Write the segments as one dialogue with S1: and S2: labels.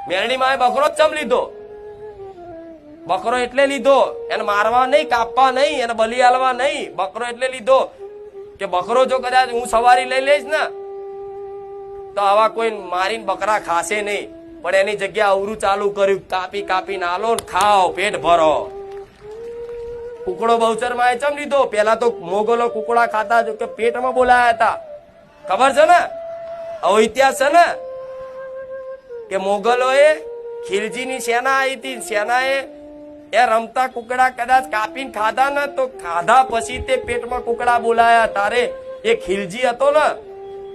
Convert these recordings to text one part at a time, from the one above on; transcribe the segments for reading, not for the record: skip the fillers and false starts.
S1: મેરડી માં બકરો ચમ લીધો? બકરો એટલે લીધો એને મારવા નહીં, કાપવા નહીં, એને બલિ આલવા નહીં. બકરો એટલે લીધો કે બકરો જો કદાચ હું સવારી લઈ લઈશ ને તો આવા કોઈ મારીને બકરા ખાશે નહીં. પણ એની જગ્યા અવરું ચાલુ કર્યું, કાપી કાપી નાલો ખાઓ, પેટ ભરો. કુકડો બહુચર માં ચમ લીધો? પેલા તો મોગલો કુકડા ખાતા કે પેટમાં બોલાયા હતા. ખબર છે ને? આવો ઇતિહાસ છે ને કે મોગલોએ ખિલજીની સેના આવી હતી. સેનાએ એ રમતા કુકડા કદાચ કાપીને ખાધા ને તો ખાધા પછી તે પેટમાં કુકડા બોલાયા. તારે એ ખિલજી હતો ને,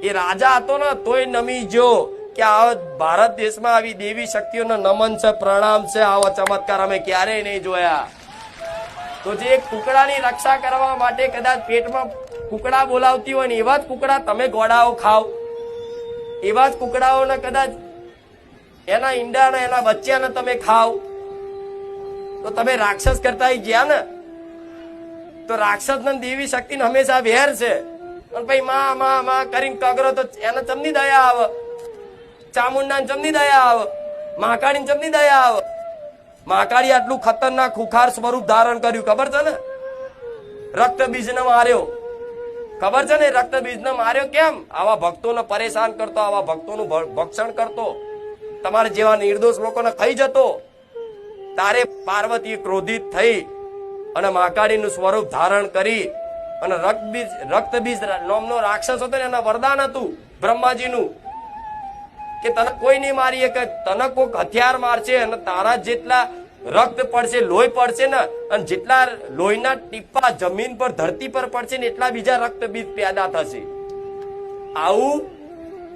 S1: એ રાજા હતો ને, તોય નમી ગયો કે આ ભારત દેશમાં આવી દેવી શક્તિઓનો નમન છે, પ્રણામ છે. આવો ચમત્કાર અમે ક્યારેય નહીં જોયા. તો જે કુકડાની રક્ષા કરવા માટે કદાચ પેટમાં કુકડા બોલાવતી હોય ને એવા જ કુકડા તમે ગોળાઓ ખાવ, એવા જ કુકડાઓને કદાચ એના ઈંડાને એના બચ્ચાને તમે ખાવ તો તમે રાક્ષસ કરતા ગયા ને. તો રાક્ષસ ને દેવી શક્તિ હંમેશા વેર છે. પણ ભાઈ માં માં માં કરીને કગરો તો એને ચમની દયા આવે, ચામુંડા ચમની દયા આવે, મહાકાળી ચમની દયા આવે. મહાકાળી આટલું ખતરનાક ખુખાર સ્વરૂપ ધારણ કર્યું ખબર છે ને? રક્ત બીજને માર્યો. ખબર છે ને? રક્ત બીજને માર્યો કેમ? આવા ભક્તોને પરેશાન કરતો, આવા ભક્તોનું ભક્ષણ કરતો, તમારે જેવા નિર્દોષ લોકોને ખાઈ જતો. તારે પાર્વતી ક્રોધિત થઈ અને મહાકાળીનું સ્વરૂપ ધારણ કરી અને રક્ત બીજ નામનો રાક્ષસ હતો ને એના વરદાન હતું બ્રહ્માજીનું કે તને કોઈ નહીં મારી કે તને કોઈક હથિયાર મારશે અને તારા જેટલા રક્ત પડશે, લોહી પડશે ને, અને જેટલા લોહીના ટીપા જમીન પર ધરતી પર પડશે ને એટલા બીજા રક્ત બીજ પેદા થશે. આવું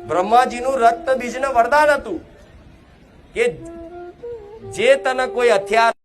S1: બ્રહ્માજીનું રક્ત બીજને વરદાન હતું કે જે તને કોઈ હથિયાર